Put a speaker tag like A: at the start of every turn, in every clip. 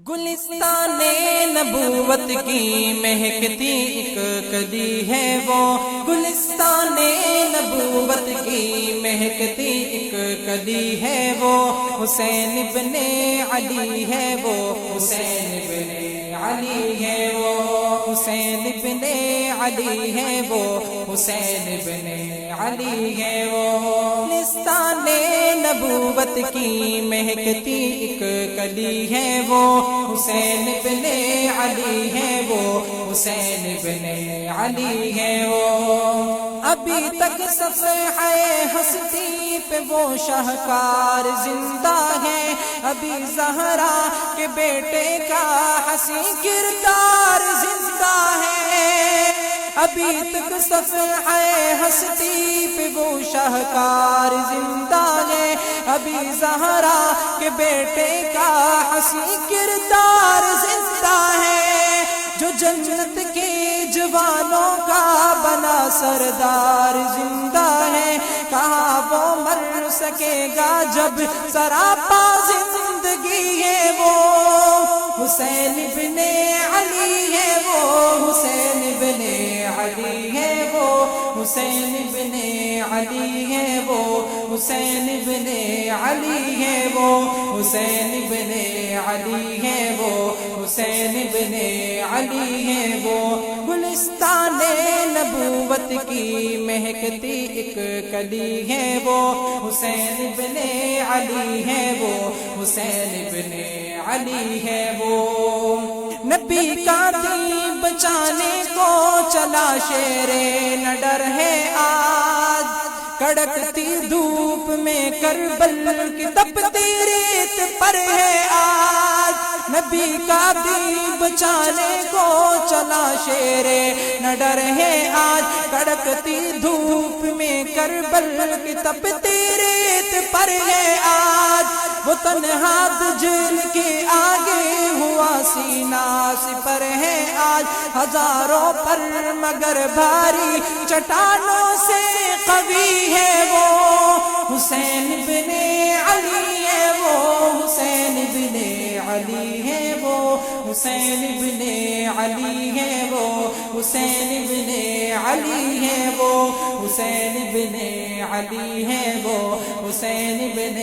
A: گلستان نبوت کی مہکتی ایک کلی ہے وہ، گلستان نبوت کی مہکتی ایک کلی ہے وہ، حسین ابن علی ہے وہ، حسین ابن علی ہے وہ، حسین ابن علی ہے وہ، حسین ابن علی ہے وہ۔ گلستان نبوت کی مہکتی ایک کلی ہے وہ، حسین ابن علی ہے وہ، حسین ابن علی ہے وہ۔ ابھی تک صفحہ ہستی پہ وہ شاہکار زندہ ہے، ابھی زہرا کے بیٹے کا حسین کردار زندہ ہے، ابھی تک صفحہ ہستی پہ وہ شاہکار زندہ ہے، ابھی زہرا کے بیٹے کا حسین کردار زندہ ہے، جو جنت کے جوانوں کا بنا سردار زندہ ہے، کہاں وہ مر سکے گا جب سراپا زندگی ہے وہ، حسین ابن علی ہے وہ، حسین ابن علی ہے وہ، حسین ابن علی ہے وہ، حسین ابن علی ہے وہ، حسین ابن علی ہے وہ، حسین ابن علی ہے وہ۔ گلستان نبوت کی مہکتی ایک کلی ہے وہ، حسین ابن علی ہے وہ، حسین ابن علی ہے وہ۔ نبی کا دین بچانے کو چلا شیر نڈر ہے آج، کڑکتی دھوپ میں کربل کی تپتی ریت پر ہے آج، نبی کا دین بچانے کو چلا شیر نڈر ہے آج، کڑکتی دھوپ میں کربل کی تپتی ریت پر ہے آج، وہ تنہا دجل کے آگے ہوا سینہ سپر ہے آج، ہزاروں پر مگر بھاری چٹانوں سے قوی ہے وہ، حسین ابن علی ہے وہ، حسین ابن علی ہے وہ، حسین ابن علی ہے وہ، حسین ابن علی ہے وہ، حسین ابن علی ہے وہ، حسین ابن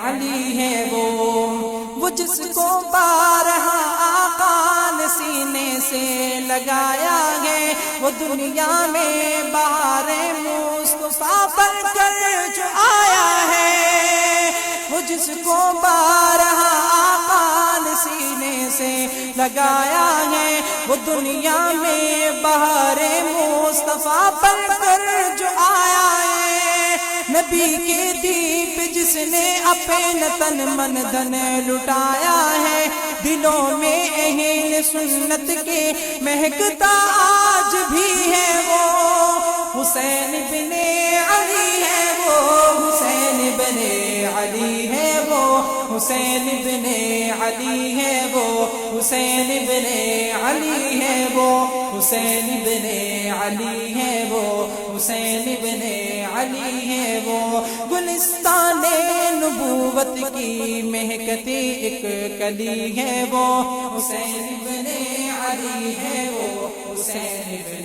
A: علی ہے وہ جس کو بارہا آقا نے سینے سے لگایا ہے، وہ دنیا میں بہار مصطفیٰ بن کر جو آیا ہے، وہ جس کو بارہا آقا نے سینے سے لگایا ہے، وہ دنیا میں بہار مصطفیٰ بن کر جو آیا ہے، نبی کے دیپ جس نے اپنے تن من دھن لٹایا ہے، دلوں میں اہل سنت کے مہکتا آج بھی ہے وہ، حسین ابن علی ہے وہ، حسین ابن علی ہے وہ، حسین ابن علی ہے وہ، حسین ابن علی ہے وہ، حسین ابن علی ہے وہ، حسین ابن علی ہے وہ۔ گلستان نبوت کی مہکتی ایک کلی ہے وہ، حسین ابن علی ہے وہ، حسین ابن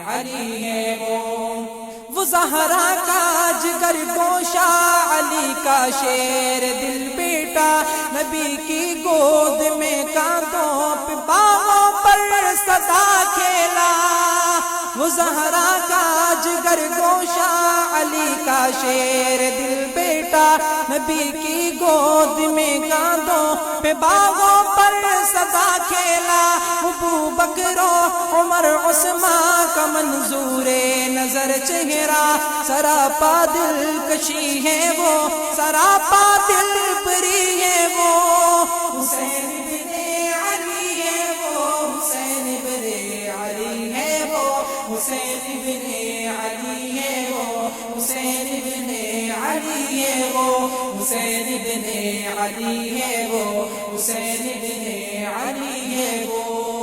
A: علی ہے وہ زہرا کا جگر گوشہ علی کا شیر دل بیٹا، نبی کی گود میں کانٹوں پہ باغوں پر سدا کھیلا، وہ زہرا کا جگر گوشہ علی کا شیر دل بیٹا، نبی کی گود میں کاندھوں پہ باغوں پر سدا کھیلا، ابو بکر و عمر عثمان کا منظور نظر چہرہ، سراپا دل کشی ہے وہ، سراپا دل بری ہے وہ، حسین ابن علی ہے وہ، حسین ابن علی ہے وہ، حسین ابن علی ہے وہ، حسین ابن علی ہے وہ، حسین ابن علی ہے وہ، حسین ابن علی